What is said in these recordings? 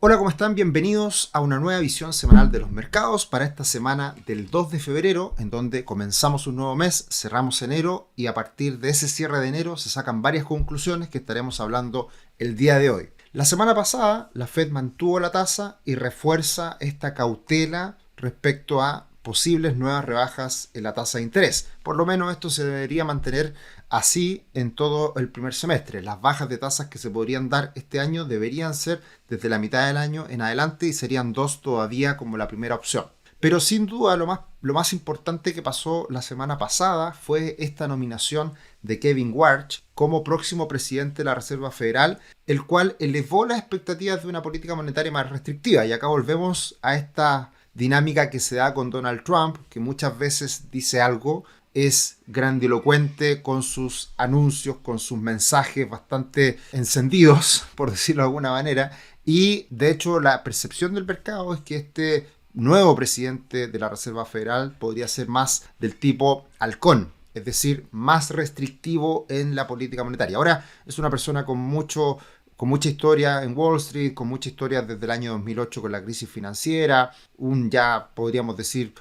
Hola, ¿cómo están? Bienvenidos a una nueva visión semanal de los mercados para esta semana del 2 de febrero, en donde comenzamos un nuevo mes, cerramos enero y a partir de ese cierre de enero se sacan varias conclusiones que estaremos hablando el día de hoy. La semana pasada, la Fed mantuvo la tasa y refuerza esta cautela respecto a posibles nuevas rebajas en la tasa de interés. Por lo menos esto se debería mantener así en todo el primer semestre. Las bajas de tasas que se podrían dar este año deberían ser desde la mitad del año en adelante y serían dos todavía como la primera opción. Pero sin duda lo más importante que pasó la semana pasada fue esta nominación de Kevin Warsh como próximo presidente de la Reserva Federal, el cual elevó las expectativas de una política monetaria más restrictiva. Y acá volvemos a esta dinámica que se da con Donald Trump, que muchas veces dice algo, es grandilocuente con sus anuncios, con sus mensajes bastante encendidos, por decirlo de alguna manera, y de hecho la percepción del mercado es que este nuevo presidente de la Reserva Federal podría ser más del tipo halcón, es decir, más restrictivo en la política monetaria. Ahora es una persona con mucha historia en Wall Street, con mucha historia desde el año 2008 con la crisis financiera, ya podríamos decir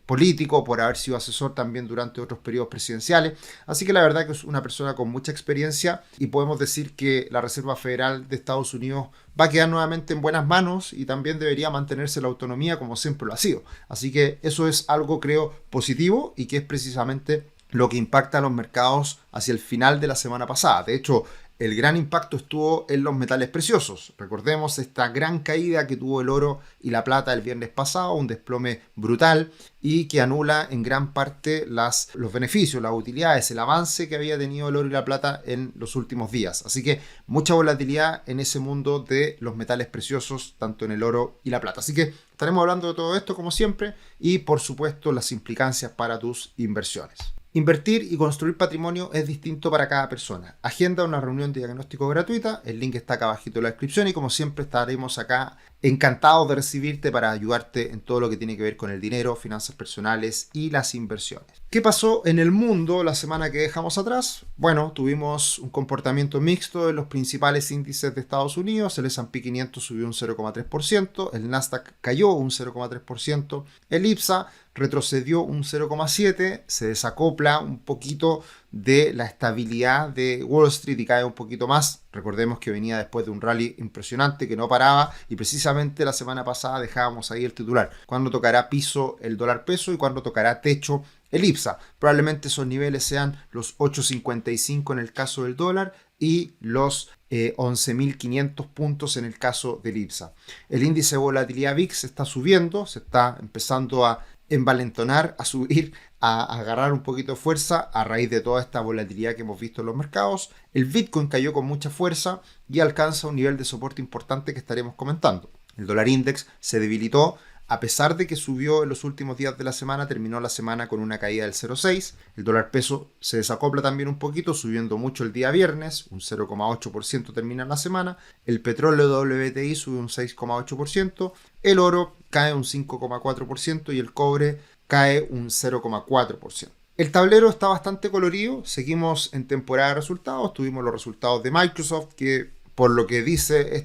político por haber sido asesor también durante otros periodos presidenciales. Así que la verdad que es una persona con mucha experiencia y podemos decir que la Reserva Federal de Estados Unidos va a quedar nuevamente en buenas manos y también debería mantenerse la autonomía como siempre lo ha sido. Así que eso es algo, creo, positivo y que es precisamente lo que impacta a los mercados hacia el final de la semana pasada. De hecho, el gran impacto estuvo en los metales preciosos. Recordemos esta gran caída que tuvo el oro y la plata el viernes pasado, un desplome brutal y que anula en gran parte los beneficios, las utilidades, el avance que había tenido el oro y la plata en los últimos días. Así que mucha volatilidad en ese mundo de los metales preciosos, tanto en el oro y la plata. Así que estaremos hablando de todo esto como siempre y por supuesto las implicancias para tus inversiones. Invertir y construir patrimonio es distinto para cada persona. Agenda una reunión de diagnóstico gratuita, el link está acá abajito en la descripción y como siempre estaremos acá encantados de recibirte para ayudarte en todo lo que tiene que ver con el dinero, finanzas personales y las inversiones. ¿Qué pasó en el mundo la semana que dejamos atrás? Bueno, tuvimos un comportamiento mixto en los principales índices de Estados Unidos. El S&P 500 subió un 0,3%, el Nasdaq cayó un 0,3%, el IPSA retrocedió un 0,7%, se desacopla un poquito de la estabilidad de Wall Street y cae un poquito más. Recordemos que venía después de un rally impresionante que no paraba y precisamente la semana pasada dejábamos ahí el titular. ¿Cuándo tocará piso el dólar peso y cuándo tocará techo el IPSA? Probablemente esos niveles sean los 8.55 en el caso del dólar y los 11.500 puntos en el caso del IPSA. El índice de volatilidad VIX está subiendo, se está empezando a envalentonar, a subir, a agarrar un poquito de fuerza a raíz de toda esta volatilidad que hemos visto en los mercados. El Bitcoin cayó con mucha fuerza y alcanza un nivel de soporte importante que estaremos comentando. El dólar index se debilitó. A pesar de que subió en los últimos días de la semana, terminó la semana con una caída del 0,6. El dólar peso se desacopla también un poquito, subiendo mucho el día viernes, un 0,8% termina la semana. El petróleo WTI sube un 6,8%. El oro cae un 5,4% y el cobre cae un 0,4%. El tablero está bastante colorido, seguimos en temporada de resultados, tuvimos los resultados de Microsoft que por lo que dice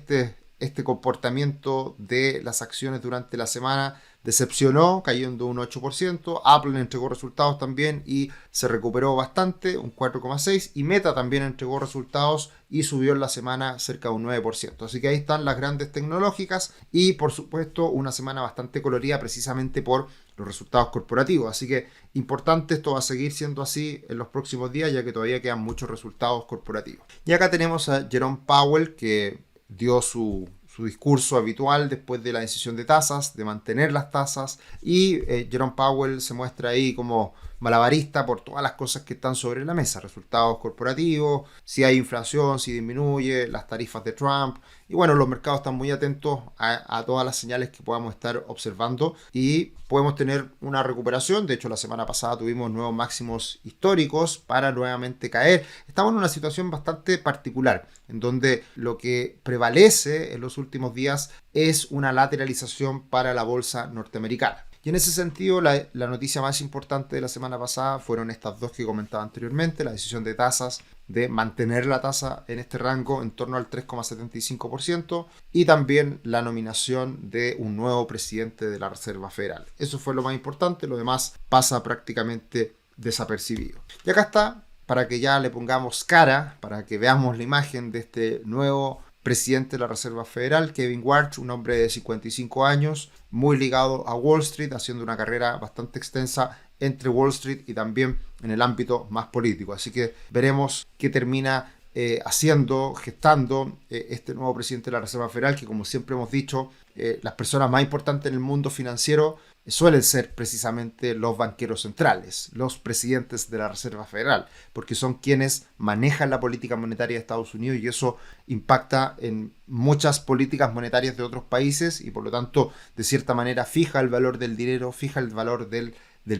este comportamiento de las acciones durante la semana decepcionó, cayendo un 8%. Apple entregó resultados también y se recuperó bastante, un 4,6%. Y Meta también entregó resultados y subió en la semana cerca de un 9%. Así que ahí están las grandes tecnológicas y por supuesto una semana bastante colorida precisamente por los resultados corporativos. Así que importante, esto va a seguir siendo así en los próximos días ya que todavía quedan muchos resultados corporativos. Y acá tenemos a Jerome Powell que dio su discurso habitual después de la decisión de tasas, de mantener las tasas y Jerome Powell se muestra ahí como malabarista por todas las cosas que están sobre la mesa, resultados corporativos, si hay inflación, si disminuye, las tarifas de Trump y bueno, los mercados están muy atentos a todas las señales que podamos estar observando y podemos tener una recuperación. De hecho, la semana pasada tuvimos nuevos máximos históricos para nuevamente caer. Estamos en una situación bastante particular en donde lo que prevalece en los últimos días es una lateralización para la bolsa norteamericana. Y en ese sentido, la noticia más importante de la semana pasada fueron estas dos que comentaba anteriormente, la decisión de tasas de mantener la tasa en este rango en torno al 3,75% y también la nominación de un nuevo presidente de la Reserva Federal. Eso fue lo más importante, lo demás pasa prácticamente desapercibido. Y acá está, para que ya le pongamos cara, para que veamos la imagen de este nuevo presidente de la Reserva Federal, Kevin Warsh, un hombre de 55 años, muy ligado a Wall Street, haciendo una carrera bastante extensa entre Wall Street y también en el ámbito más político. Así que veremos qué termina gestando este nuevo presidente de la Reserva Federal, que como siempre hemos dicho, las personas más importantes en el mundo financiero suelen ser precisamente los banqueros centrales, los presidentes de la Reserva Federal, porque son quienes manejan la política monetaria de Estados Unidos y eso impacta en muchas políticas monetarias de otros países y por lo tanto de cierta manera fija el valor del dinero, fija el valor del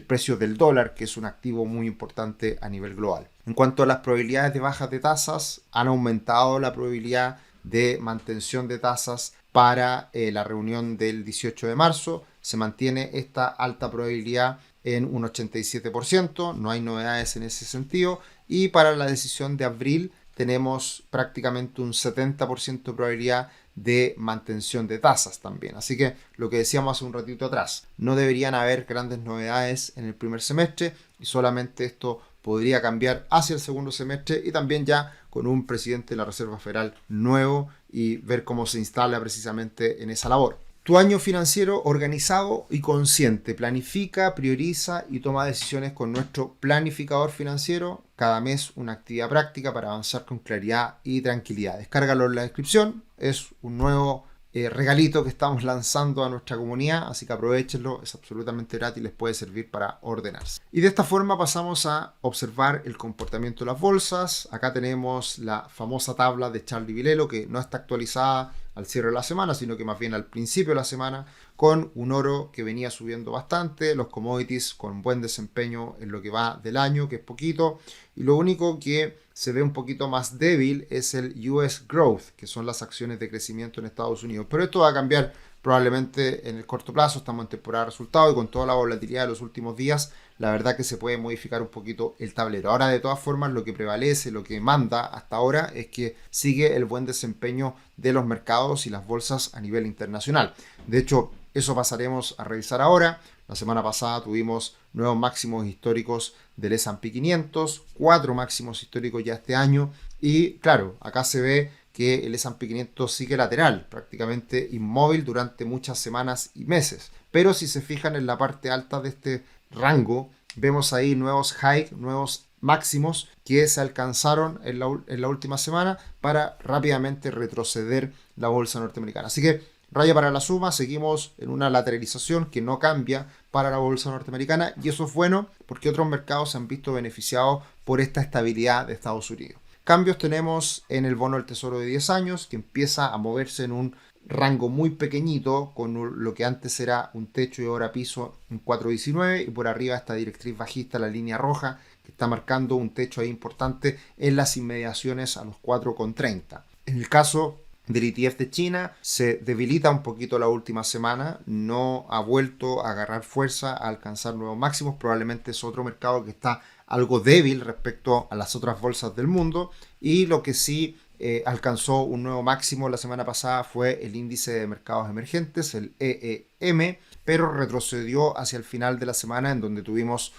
precio del dólar, que es un activo muy importante a nivel global. En cuanto a las probabilidades de bajas de tasas, han aumentado la probabilidad de mantención de tasas para la reunión del 18 de marzo. Se mantiene esta alta probabilidad en un 87%, no hay novedades en ese sentido. Y para la decisión de abril tenemos prácticamente un 70% de probabilidad de mantención de tasas también. Así que lo que decíamos hace un ratito atrás, no deberían haber grandes novedades en el primer semestre y solamente esto podría cambiar hacia el segundo semestre y también ya con un presidente de la Reserva Federal nuevo y ver cómo se instala precisamente en esa labor. Tu año financiero organizado y consciente. Planifica, prioriza y toma decisiones con nuestro planificador financiero. Cada mes una actividad práctica para avanzar con claridad y tranquilidad. Descárgalo en la descripción. Es un nuevo regalito que estamos lanzando a nuestra comunidad, así que aprovechenlo, es absolutamente gratis, les puede servir para ordenarse. Y de esta forma pasamos a observar el comportamiento de las bolsas. Acá tenemos la famosa tabla de Charlie Vilelo, que no está actualizada al cierre de la semana, sino que más bien al principio de la semana, con un oro que venía subiendo bastante, los commodities con buen desempeño en lo que va del año, que es poquito, y lo único que se ve un poquito más débil es el US Growth, que son las acciones de crecimiento en Estados Unidos. Pero esto va a cambiar probablemente en el corto plazo, estamos en temporada de resultados y con toda la volatilidad de los últimos días, la verdad que se puede modificar un poquito el tablero. Ahora, de todas formas, lo que prevalece, lo que manda hasta ahora es que sigue el buen desempeño de los mercados y las bolsas a nivel internacional. De hecho, eso pasaremos a revisar ahora. La semana pasada tuvimos nuevos máximos históricos del S&P 500, 4 máximos históricos ya este año y claro, acá se ve que el S&P 500 sigue lateral, prácticamente inmóvil durante muchas semanas y meses. Pero si se fijan en la parte alta de este rango, vemos ahí nuevos highs, nuevos máximos que se alcanzaron en la última semana para rápidamente retroceder la bolsa norteamericana. Así que raya para la suma, seguimos en una lateralización que no cambia para la bolsa norteamericana y eso es bueno porque otros mercados se han visto beneficiados por esta estabilidad de Estados Unidos. Cambios tenemos en el bono del tesoro de 10 años que empieza a moverse en un rango muy pequeñito con lo que antes era un techo y ahora piso en 4,19 y por arriba esta directriz bajista, la línea roja, que está marcando un techo ahí importante en las inmediaciones a los 4,30. En el caso del ETF de China se debilita un poquito la última semana, no ha vuelto a agarrar fuerza, a alcanzar nuevos máximos, probablemente es otro mercado que está algo débil respecto a las otras bolsas del mundo y lo que sí alcanzó un nuevo máximo la semana pasada fue el índice de mercados emergentes, el EEM, pero retrocedió hacia el final de la semana en donde tuvimos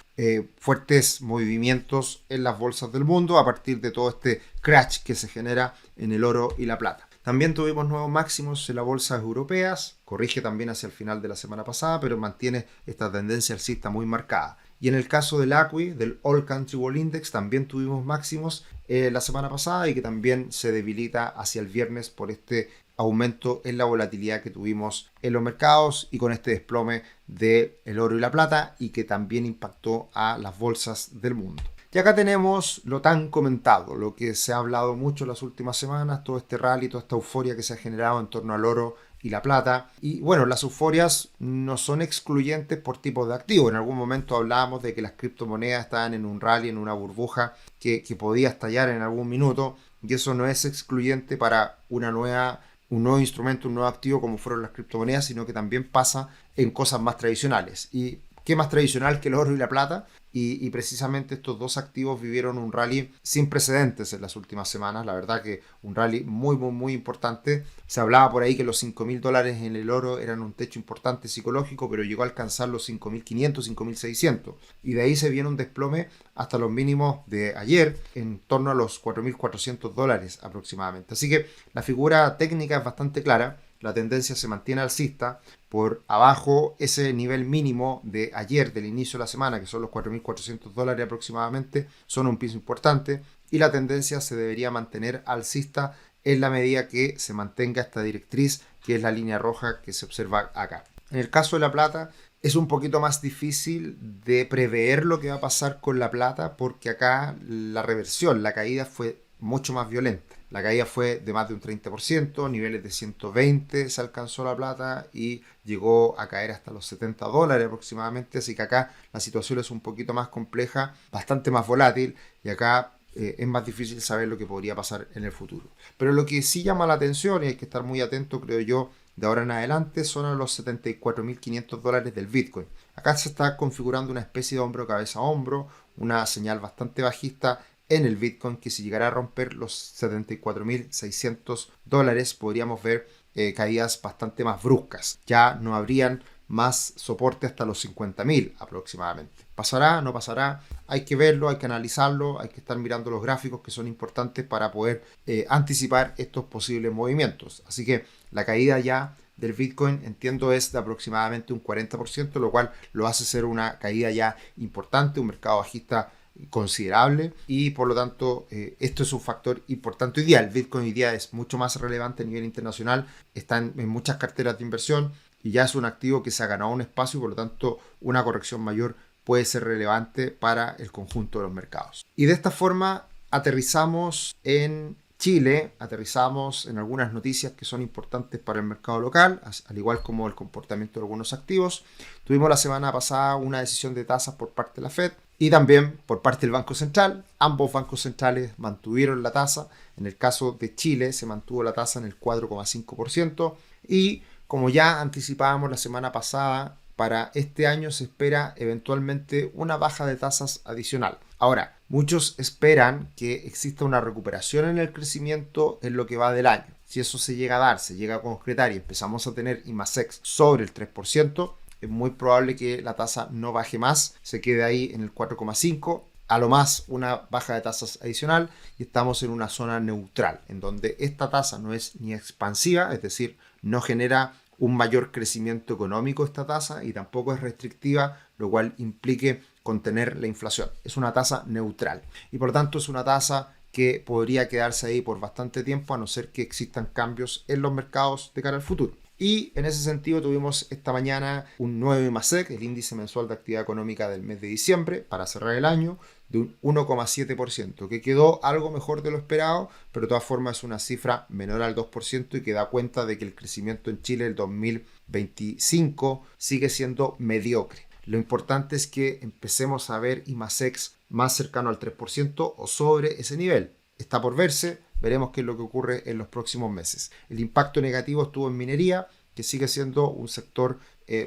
fuertes movimientos en las bolsas del mundo a partir de todo este crash que se genera en el oro y la plata. También tuvimos nuevos máximos en las bolsas europeas, corrige también hacia el final de la semana pasada, pero mantiene esta tendencia alcista muy marcada. Y en el caso del ACWI, del All Country World Index, también tuvimos máximos la semana pasada y que también se debilita hacia el viernes por este aumento en la volatilidad que tuvimos en los mercados y con este desplome del oro y la plata y que también impactó a las bolsas del mundo. Y acá tenemos lo tan comentado, lo que se ha hablado mucho en las últimas semanas, todo este rally, toda esta euforia que se ha generado en torno al oro y la plata. Y bueno, las euforias no son excluyentes por tipo de activo. En algún momento hablábamos de que las criptomonedas estaban en un rally, en una burbuja que podía estallar en algún minuto. Y eso no es excluyente para un nuevo instrumento, un nuevo activo como fueron las criptomonedas, sino que también pasa en cosas más tradicionales. ¿Y qué más tradicional que el oro y la plata? y precisamente estos dos activos vivieron un rally sin precedentes en las últimas semanas. La verdad que un rally muy importante. Se hablaba por ahí que los $5.000 en el oro eran un techo importante psicológico, pero llegó a alcanzar los 5.500, 5.600. Y de ahí se viene un desplome hasta los mínimos de ayer, en torno a los $4.400 aproximadamente. Así que la figura técnica es bastante clara. La tendencia se mantiene alcista. Por abajo ese nivel mínimo de ayer, del inicio de la semana, que son los $4.400 aproximadamente, son un piso importante, y la tendencia se debería mantener alcista en la medida que se mantenga esta directriz, que es la línea roja que se observa acá. En el caso de la plata es un poquito más difícil de prever lo que va a pasar con la plata, porque acá la reversión, la caída fue mucho más violenta. La caída fue de más de un 30%, niveles de 120 se alcanzó la plata y llegó a caer hasta los $70 aproximadamente, así que acá la situación es un poquito más compleja, bastante más volátil, y acá es más difícil saber lo que podría pasar en el futuro. Pero lo que sí llama la atención, y hay que estar muy atento, creo yo, de ahora en adelante, son a los $74.500 del Bitcoin. Acá se está configurando una especie de hombro cabeza a hombro, una señal bastante bajista en el Bitcoin, que si llegara a romper los $74.600 podríamos ver caídas bastante más bruscas. Ya no habrían más soporte hasta los 50.000 aproximadamente. ¿Pasará? ¿No pasará? Hay que verlo, hay que analizarlo, hay que estar mirando los gráficos, que son importantes para poder anticipar estos posibles movimientos. Así que la caída ya del Bitcoin, entiendo, es de aproximadamente un 40%, lo cual lo hace ser una caída ya importante, un mercado bajista considerable, y por lo tanto esto es un factor importante hoy día. El Bitcoin hoy día es mucho más relevante a nivel internacional, está en muchas carteras de inversión y ya es un activo que se ha ganado un espacio, y por lo tanto una corrección mayor puede ser relevante para el conjunto de los mercados. Y de esta forma aterrizamos en Chile, aterrizamos en algunas noticias que son importantes para el mercado local, al igual como el comportamiento de algunos activos. Tuvimos la semana pasada una decisión de tasas por parte de la Fed y también por parte del Banco Central. Ambos bancos centrales mantuvieron la tasa. En el caso de Chile se mantuvo la tasa en el 4,5%, y como ya anticipábamos la semana pasada, para este año se espera eventualmente una baja de tasas adicional. Ahora, muchos esperan que exista una recuperación en el crecimiento en lo que va del año. Si eso se llega a dar, se llega a concretar y empezamos a tener IMASEX sobre el 3%, es muy probable que la tasa no baje más, se quede ahí en el 4,5%, a lo más una baja de tasas adicional, y estamos en una zona neutral, en donde esta tasa no es ni expansiva, es decir, no genera un mayor crecimiento económico esta tasa, y tampoco es restrictiva, lo cual implique contener la inflación. Es una tasa neutral y por lo tanto es una tasa que podría quedarse ahí por bastante tiempo, a no ser que existan cambios en los mercados de cara al futuro. Y en ese sentido tuvimos esta mañana un nuevo IMASEC, el índice mensual de actividad económica del mes de diciembre, para cerrar el año, de un 1,7%, que quedó algo mejor de lo esperado, pero de todas formas es una cifra menor al 2%, y que da cuenta de que el crecimiento en Chile del 2025 sigue siendo mediocre. Lo importante es que empecemos a ver IMASEX más cercano al 3% o sobre ese nivel. Está por verse. Veremos qué es lo que ocurre en los próximos meses. El impacto negativo estuvo en minería, que sigue siendo un sector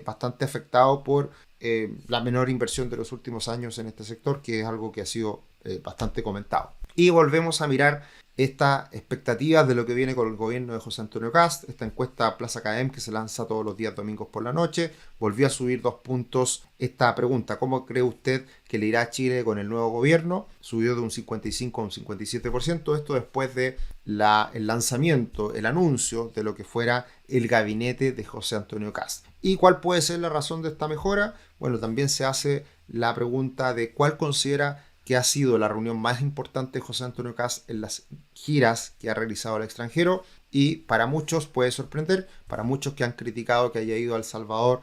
bastante afectado por la menor inversión de los últimos años en este sector, que es algo que ha sido bastante comentado. Y volvemos a mirar esta expectativa de lo que viene con el gobierno de José Antonio Kast. Esta encuesta Plaza Academ, que se lanza todos los días domingos por la noche, volvió a subir 2 puntos esta pregunta: ¿cómo cree usted que le irá a Chile con el nuevo gobierno? Subió de un 55 a un 57%, esto después de el lanzamiento, el anuncio de lo que fuera el gabinete de José Antonio Kast. ¿Y cuál puede ser la razón de esta mejora? Bueno, también se hace la pregunta de cuál considera que ha sido la reunión más importante de José Antonio Kast en las giras que ha realizado al extranjero, y para muchos puede sorprender, para muchos que han criticado que haya ido a El Salvador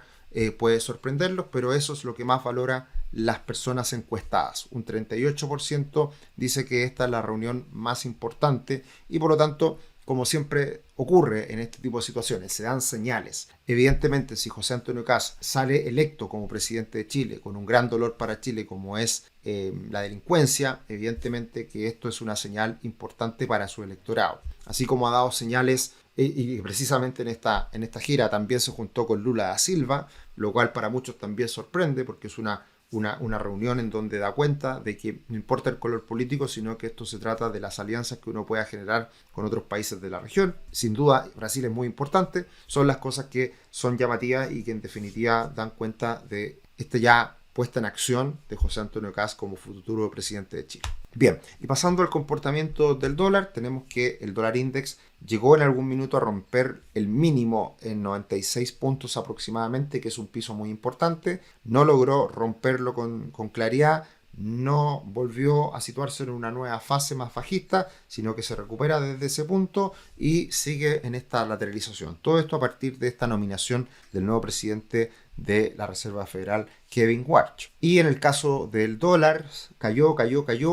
puede sorprenderlos, pero eso es lo que más valora las personas encuestadas. Un 38% dice que esta es la reunión más importante, y por lo tanto, como siempre ocurre en este tipo de situaciones, se dan señales. Evidentemente, si José Antonio Kast sale electo como presidente de Chile con un gran dolor para Chile, como es la delincuencia, evidentemente que esto es una señal importante para su electorado. Así como ha dado señales, y precisamente en esta gira también se juntó con Lula da Silva, lo cual para muchos también sorprende, porque es una una reunión en donde da cuenta de que no importa el color político, sino que esto se trata de las alianzas que uno pueda generar con otros países de la región. Sin duda, Brasil es muy importante, son las cosas que son llamativas y que en definitiva dan cuenta de ya puesta en acción de José Antonio Kast como futuro presidente de Chile. Bien, y pasando al comportamiento del dólar, tenemos que el dólar index llegó en algún minuto a romper el mínimo en 96 puntos aproximadamente, que es un piso muy importante. No logró romperlo con claridad, no volvió a situarse en una nueva fase más bajista, sino que se recupera desde ese punto y sigue en esta lateralización. Todo esto a partir de esta nominación del nuevo presidente de la Reserva Federal, Kevin Warsh. Y en el caso del dólar, cayó,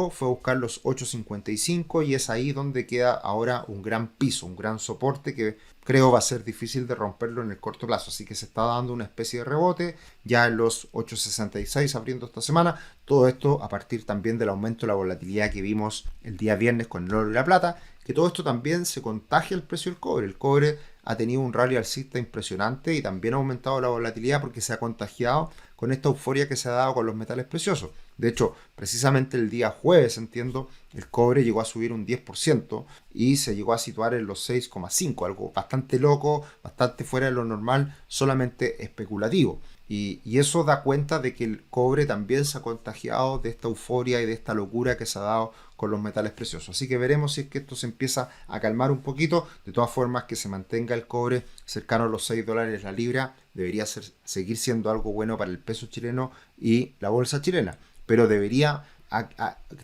fue a buscar los 8.55 y es ahí donde queda ahora un gran piso, un gran soporte que creo va a ser difícil de romperlo en el corto plazo. Así que se está dando una especie de rebote ya en los 8.66 abriendo esta semana. Todo esto a partir también del aumento de la volatilidad que vimos el día viernes con el oro y la plata, que todo esto también se contagia el precio del cobre. El cobre ha tenido un rally alcista impresionante y también ha aumentado la volatilidad porque se ha contagiado con esta euforia que se ha dado con los metales preciosos. De hecho, precisamente el día jueves, entiendo, el cobre llegó a subir un 10% y se llegó a situar en los 6,5, algo bastante loco, bastante fuera de lo normal, solamente especulativo. Y eso da cuenta de que el cobre también se ha contagiado de esta euforia y de esta locura que se ha dado con los metales preciosos. Así que veremos si es que esto se empieza a calmar un poquito. De todas formas, que se mantenga el cobre cercano a los $6 la libra debería seguir siendo algo bueno para el peso chileno y la bolsa chilena. Pero debería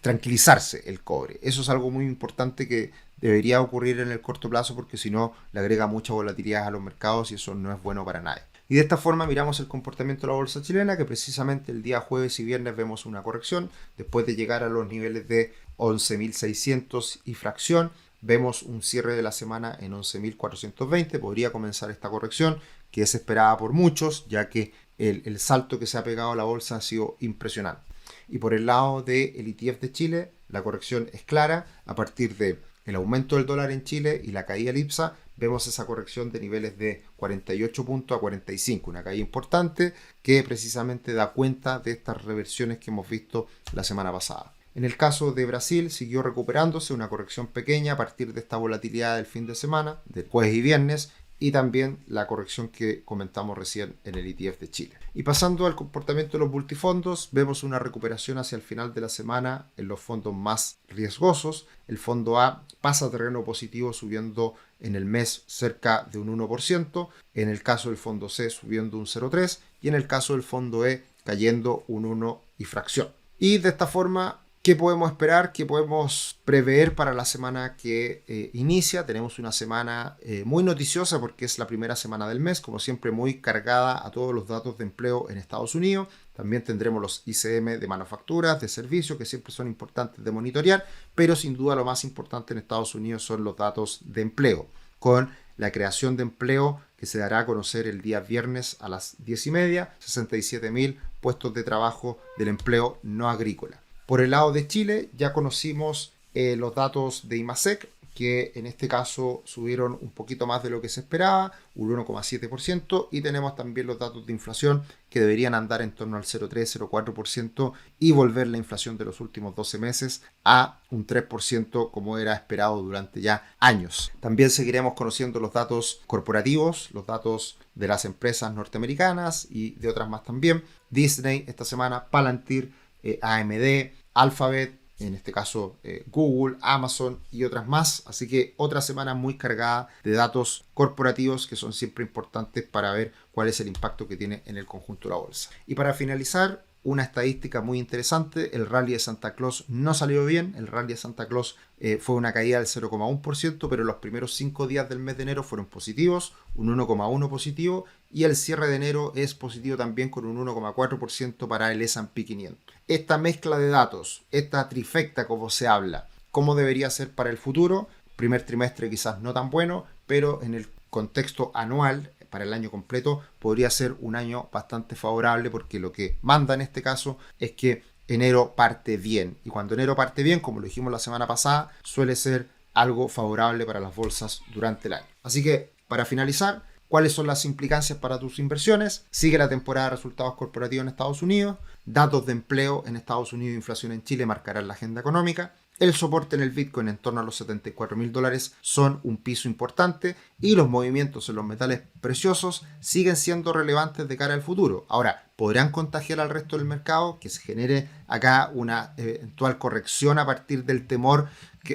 tranquilizarse el cobre. Eso es algo muy importante que debería ocurrir en el corto plazo porque si no le agrega mucha volatilidad a los mercados y eso no es bueno para nadie. Y de esta forma miramos el comportamiento de la bolsa chilena, que precisamente el día jueves y viernes vemos una corrección. Después de llegar a los niveles de 11.600 y fracción, vemos un cierre de la semana en 11.420. Podría comenzar esta corrección, que es esperada por muchos, ya que el salto que se ha pegado a la bolsa ha sido impresionante. Y por el lado del ETF de Chile, la corrección es clara. A partir del aumento del dólar en Chile y la caída del IPSA, vemos esa corrección de niveles de 48 puntos a 45, una caída importante que precisamente da cuenta de estas reversiones que hemos visto la semana pasada. En el caso de Brasil siguió recuperándose, una corrección pequeña a partir de esta volatilidad del fin de semana, del jueves y viernes, y también la corrección que comentamos recién en el ETF de Chile. Y pasando al comportamiento de los multifondos, vemos una recuperación hacia el final de la semana en los fondos más riesgosos. El fondo A pasa a terreno positivo subiendo en el mes cerca de un 1%, en el caso del fondo C subiendo un 0,3% y en el caso del fondo E cayendo un 1 y fracción. Y de esta forma, ¿qué podemos esperar? ¿Qué podemos prever para la semana que inicia? Tenemos una semana muy noticiosa porque es la primera semana del mes, como siempre muy cargada a todos los datos de empleo en Estados Unidos. También tendremos los ICM de manufacturas, de servicios, que siempre son importantes de monitorear, pero sin duda lo más importante en Estados Unidos son los datos de empleo, con la creación de empleo que se dará a conocer el día viernes a las 10:30, 67.000 puestos de trabajo del empleo no agrícola. Por el lado de Chile ya conocimos los datos de IMASEC, que en este caso subieron un poquito más de lo que se esperaba, un 1,7%, y tenemos también los datos de inflación que deberían andar en torno al 0,3-0,4% y volver la inflación de los últimos 12 meses a un 3% como era esperado durante ya años. También seguiremos conociendo los datos corporativos, los datos de las empresas norteamericanas y de otras más también. Disney esta semana, Palantir, AMD, Alphabet, en este caso Google, Amazon y otras más. Así que otra semana muy cargada de datos corporativos que son siempre importantes para ver cuál es el impacto que tiene en el conjunto de la bolsa. Y para finalizar, una estadística muy interesante: el rally de Santa Claus no salió bien. El rally de Santa Claus fue una caída del 0,1%, pero los primeros 5 días del mes de enero fueron positivos, un 1,1% positivo, y el cierre de enero es positivo también con un 1,4% para el S&P 500. Esta mezcla de datos, esta trifecta como se habla, ¿cómo debería ser para el futuro? Primer trimestre quizás no tan bueno, pero en el contexto anual, para el año completo, podría ser un año bastante favorable porque lo que manda en este caso es que enero parte bien. Y cuando enero parte bien, como lo dijimos la semana pasada, suele ser algo favorable para las bolsas durante el año. Así que, para finalizar, cuáles son las implicancias para tus inversiones. Sigue la temporada de resultados corporativos en Estados Unidos. Datos de empleo en Estados Unidos e inflación en Chile marcarán la agenda económica. El soporte en el Bitcoin en torno a los $74.000 son un piso importante y los movimientos en los metales preciosos siguen siendo relevantes de cara al futuro. Ahora, ¿podrán contagiar al resto del mercado? Que se genere acá una eventual corrección a partir del temor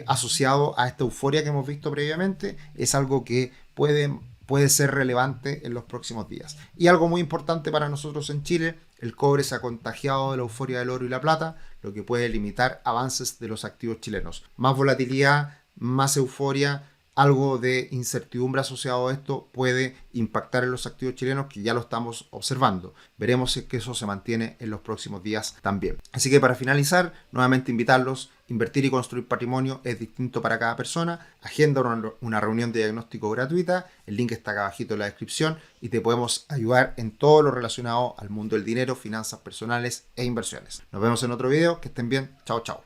asociado a esta euforia que hemos visto previamente. Es algo que puede ser relevante en los próximos días. Y algo muy importante para nosotros en Chile, el cobre se ha contagiado de la euforia del oro y la plata, lo que puede limitar avances de los activos chilenos. Más volatilidad, más euforia, algo de incertidumbre asociado a esto puede impactar en los activos chilenos, que ya lo estamos observando. Veremos si es que eso se mantiene en los próximos días también. Así que para finalizar, nuevamente invitarlos. Invertir y construir patrimonio es distinto para cada persona. Agenda una reunión de diagnóstico gratuita. El link está acá abajito en la descripción y te podemos ayudar en todo lo relacionado al mundo del dinero, finanzas personales e inversiones. Nos vemos en otro video. Que estén bien. Chao, chao.